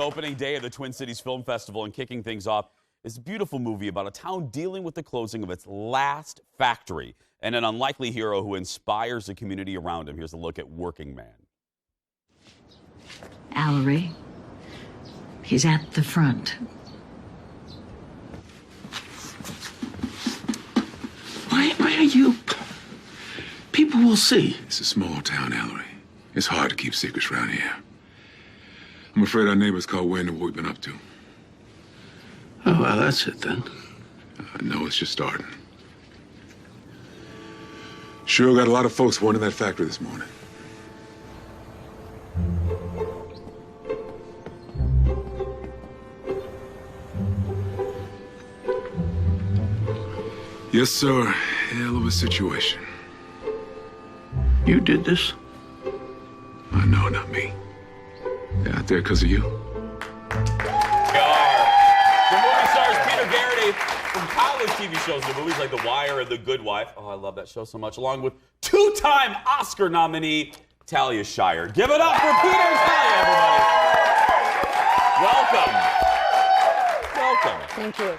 opening day of the Twin Cities Film Festival, and kicking things off is a beautiful movie about a town dealing with the closing of its last factory and an unlikely hero who inspires the community around him. Here's a look at Working Man. Allery, he's at the front. Why are you... People will see. It's a small town, Allery. It's hard to keep secrets around here. I'm afraid our neighbors caught wind of what we've been up to. Oh, well, that's it then. No, it's just starting. Sure got a lot of folks warning that factory this morning. Yes, sir. Hell of a situation. You did this? No, not me. They're out there because of you. We are. The movie stars Peter Gerety from countless TV shows and movies like The Wire and The Good Wife. Oh, I love that show so much. Along with two-time Oscar nominee Talia Shire. Give it up for Peter and Talia, everybody. Welcome. Thank you.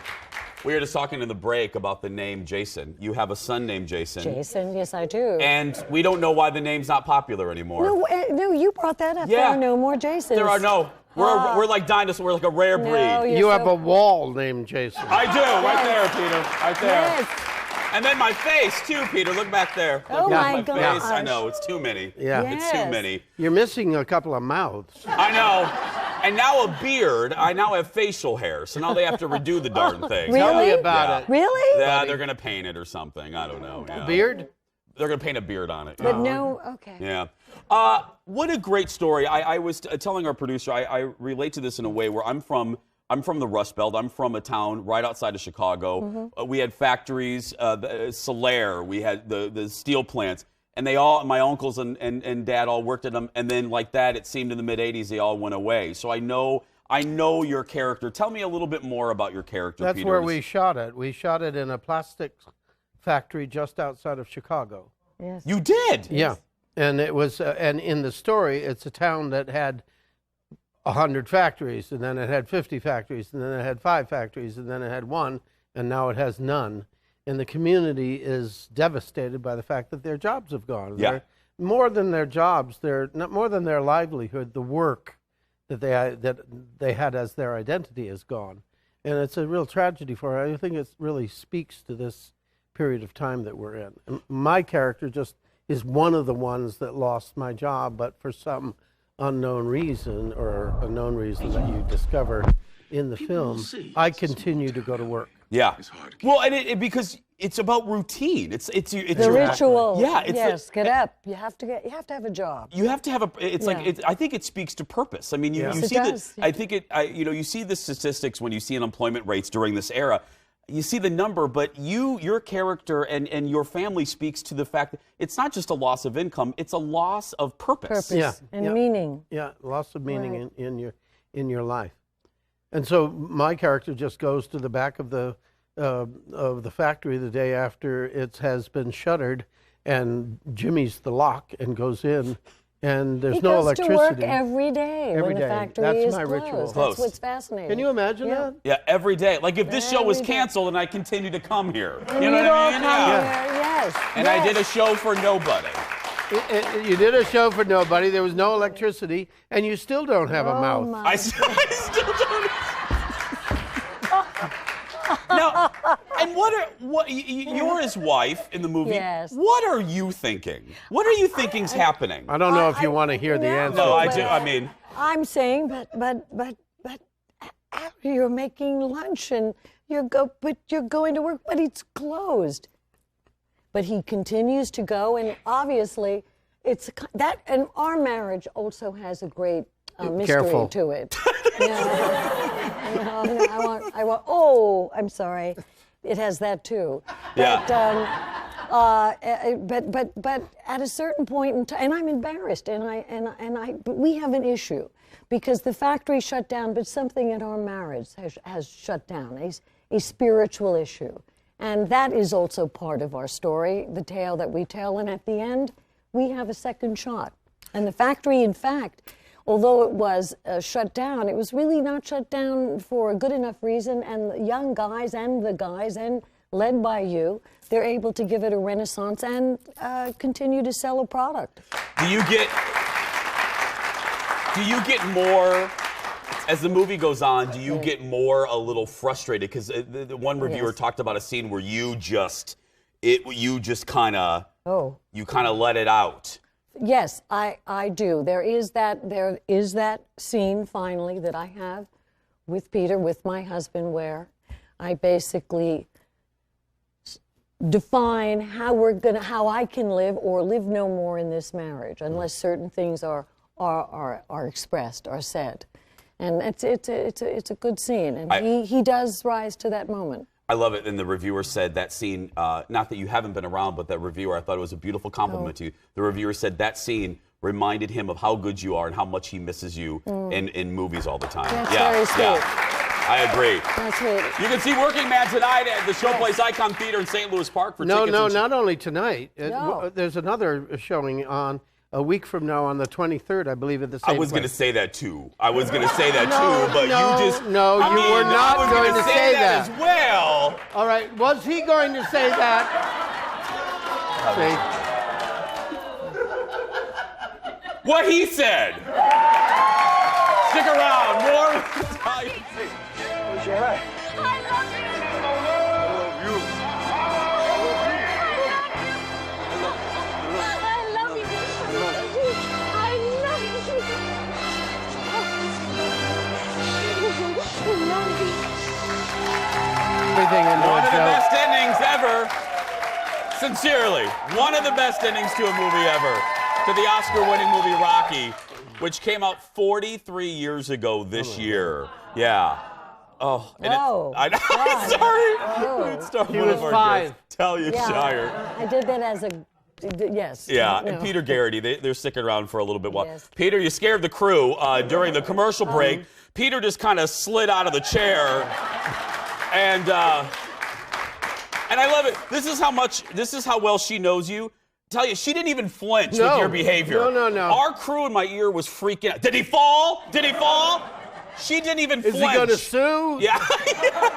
We were just talking in the break about the name Jason. You have a son named Jason. Jason, yes, I do. And we don't know why the name's not popular anymore. No, you brought that up. Yeah. There are no more Jasons. There are no. We're like dinosaurs. We're like a rare breed. No, you have a wall named Jason. I do, right there, Peter. Right there. Yes. And then my face, too, Peter. Look back there. Oh, Look my at my face. gosh. I know, it's too many. Yeah. It's too many. You're missing a couple of mouths. I know. And now a beard. I now have facial hair, so now they have to redo the darn thing. Really? Tell me about it. Really? Yeah, they're going to paint it or something. I don't know. Yeah. Beard? They're going to paint a beard on it. But no, okay. Yeah. What a great story. I was telling our producer, I relate to this in a way where I'm from the Rust Belt. I'm from a town right outside of Chicago. Mm-hmm. We had factories, Solaire, we had the steel plants, and they all, my uncles and dad all worked at them, and then like that, it seemed in the mid-'80s, they all went away. So I know your character. Tell me a little bit more about your character, That's Peter. where we shot it. We shot it in a plastics factory just outside of Chicago. Yes. You did? Yeah. And it was, and in the story, it's a town that had 100 factories, and then it had 50 factories, and then it had 5 factories, and then it had 1, and now it has none. And the community is devastated by the fact that their jobs have gone. Yeah. They're, more than their jobs, they're not more than their livelihood. The work that they had as their identity is gone, and it's a real tragedy for her. I think it really speaks to this period of time that we're in. And my character just is one of the ones that lost my job, but for some unknown reason, or a known reason that you discover in the film, I continue to go to work. Yeah. Well, and because it's about routine. It's The your ritual. Yeah. Yes. Get up. You have to have a job. You have to have a. It's like I think it speaks to purpose. I mean, you Yes, see it does. I think it. You see the statistics when you see unemployment rates during this era. You see the number, but your character and your family speaks to the fact that it's not just a loss of income; it's a loss of purpose. And meaning. Yeah, loss of meaning in your life. And so my character just goes to the back of the factory the day after it has been shuttered, and jimmies the lock and goes in, and there's no electricity. He goes to work every day when the factory is my closed. ritual. That's what's fascinating. Can you imagine that? Yeah, every day. Like if this show was canceled and I continue to come here, And you know you'd what all I mean? come here, yes. And I did a show for nobody. You did a show for nobody. There was no electricity, and you still don't have a mouth. I still don't. Now, and you're his wife in the movie. Yes. What are you thinking? What are you thinking's happening? I don't know if you want to hear the answer. No, I do. I mean, I'm saying, but after you're making lunch and you're going to work, but it's closed. But he continues to go, and obviously, it's that. And our marriage also has a great mystery to it. I want. Oh, I'm sorry. It has that too. Yeah. But at a certain point in time, and I'm embarrassed, but we have an issue because the factory shut down, but something in our marriage has shut down, a spiritual issue. And that is also part of our story, the tale that we tell. And at the end, we have a second shot. And the factory, in fact, although it was shut down, it was really not shut down for a good enough reason. And the young guys and led by you, they're able to give it a renaissance and continue to sell a product. Do you get more, as the movie goes on, do you get more a little frustrated? Because the one reviewer talked about a scene where you just kind of let it out. Yes, I do. There is that scene finally that I have with Peter, with my husband, where I basically define how I can live or live no more in this marriage unless certain things are expressed, are said. And it's a good scene, and he does rise to that moment. I love it. And the reviewer said that scene, not that you haven't been around, but that reviewer, I thought it was a beautiful compliment to you. The reviewer said that scene reminded him of how good you are and how much he misses you in movies all the time. That's very sweet. Yeah. I agree. That's sweet. You can see Working Man tonight at the Showplace Icon Theater in St. Louis Park for tickets. No, not only tonight. No. There's another showing on a week from now on the 23rd, I believe, at the same I was going to place. say that too. I was going to say that No, too, but no, you just... no, I you mean, were not I was going gonna to say that. as well. All right, was he going to say that? See? What he said. Stick around. More with Talia. Where's your hat? Everything into One a of the joke. best endings ever. Sincerely, one of the best endings to a movie ever. To the Oscar-winning movie Rocky, which came out 43 years ago this year. Yeah. Oh, and Whoa. I'm God. sorry. Oh. It's one He of was our 5. guests, Talia Shire. I did that as a yes. Yeah, No. and Peter Gerety, they're sticking around for a little bit while. Yes. Peter, you scared the crew during the commercial break. Peter just kind of slid out of the chair, and I love it. This is how well she knows you. Tell you, she didn't even flinch with your behavior. No. Our crew in my ear was freaking out. Did he fall? Did he fall? She didn't even flinch. Is he going to sue? Yeah.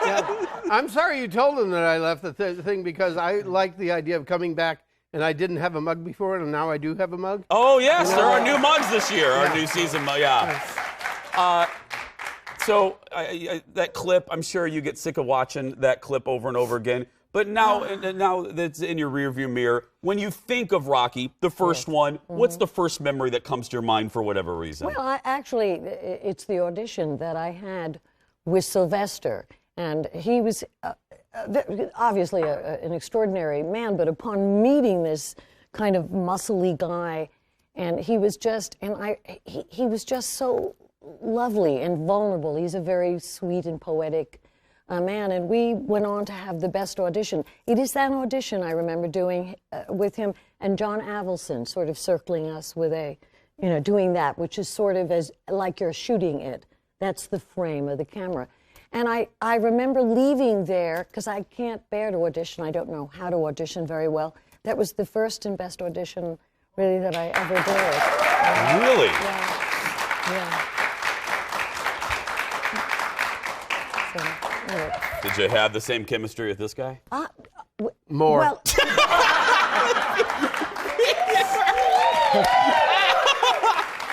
Yeah. I'm sorry you told him that I left the thing because I like the idea of coming back and I didn't have a mug before and now I do have a mug. Oh, yes, there are new mugs this year, our new season mug, yeah. So that clip, I'm sure you get sick of watching that clip over and over again. But now that's in your rearview mirror. When you think of Rocky, the first one, what's the first memory that comes to your mind for whatever reason? Well, actually, it's the audition that I had with Sylvester, and he was obviously an extraordinary man. But upon meeting this kind of muscly guy, and he was just so lovely and vulnerable. He's a very sweet and poetic man, and we went on to have the best audition. It is that audition I remember doing with him and John Avildsen sort of circling us with doing that, which is sort of as like you're shooting it. That's the frame of the camera. And I remember leaving there, because I can't bear to audition. I don't know how to audition very well. That was the first and best audition, really, that I ever did. Really? Yeah. Did you have the same chemistry with this guy? More. Well,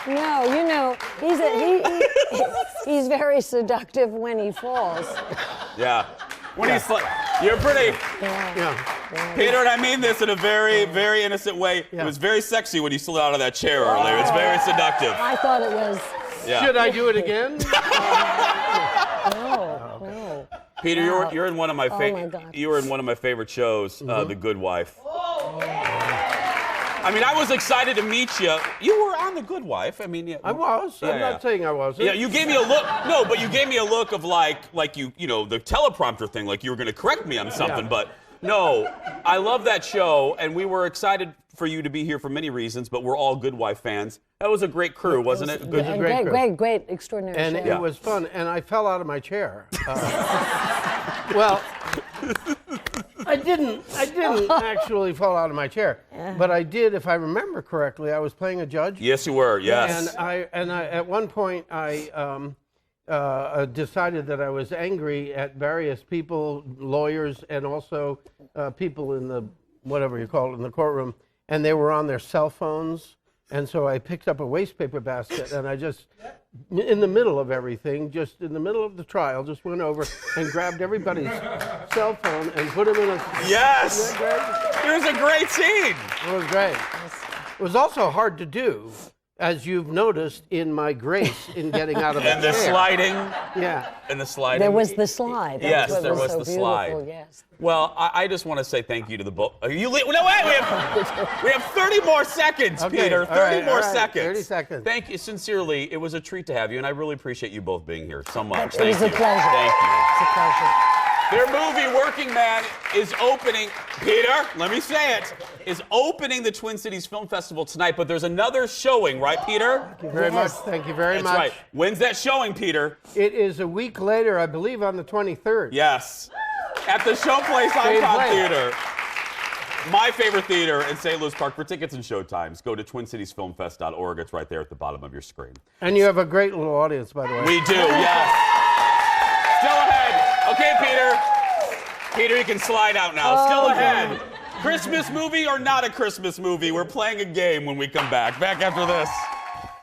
no, he's very seductive when he falls. Yeah. When he's you're pretty. Yeah. Peter, and I mean this in a very, very innocent way. Yeah. It was very sexy when you slid out of that chair earlier. It's very seductive. I thought it was. Yeah. Should I do it again? No. Peter, you're in one of my my God. you were in one of my favorite shows, The Good Wife. I mean, I was excited to meet you. You were on The Good Wife. I mean, yeah, I was. I'm not saying I wasn't. Yeah, you gave me a look. No, but you gave me a look of like you the teleprompter thing, like you were going to correct me on something. Yeah. But no, I love that show, and we were excited for you to be here for many reasons. But we're all Good Wife fans. That was a great crew, wasn't it? Good. And great crew. great, extraordinary And show. it was fun, and I fell out of my chair. Well, I did. didn't actually fall out of my chair, but I did, if I remember correctly. I was playing a judge. Yes, you were. Yes. And I at one point I decided that I was angry at various people, lawyers, and also people in the whatever you call it in the courtroom, and they were on their cell phones. And so I picked up a waste paper basket, and I just, in the middle of everything, just in the middle of the trial, just went over and grabbed everybody's cell phone and put them in a... Yes! Isn't that great? It was a great scene. It was great. It was also hard to do, as you've noticed in my grace in getting out of the And the chair. sliding. Yeah. And the sliding. There was the slide. That's Yes, what there was so the slide. beautiful, yes. Well, I just want to say thank you to the both. No, wait, we have 30 more seconds, Okay, Peter. all 30 right, more all right, seconds. 30 seconds. Thank you. Sincerely, it was a treat to have you, and I really appreciate you both being here so much. It was Thank a you. pleasure. Thank you. It's a pleasure. Their movie, Working Man, is opening, Peter, let me say it, is opening the Twin Cities Film Festival tonight, but there's another showing, right, Peter? Thank you very much. Thank you very That's much. right. When's that showing, Peter? It is a week later, I believe, on the 23rd. Yes. At the Showplace Same Icon place. Theater. My favorite theater in St. Louis Park. For tickets and showtimes, go to TwinCitiesFilmFest.org. It's right there at the bottom of your screen. And you have a great little audience, by the way. We do, yes. Still ahead. Okay, Peter. Peter, you can slide out now. Still ahead. Christmas movie or not a Christmas movie? We're playing a game when we come back. Back after this.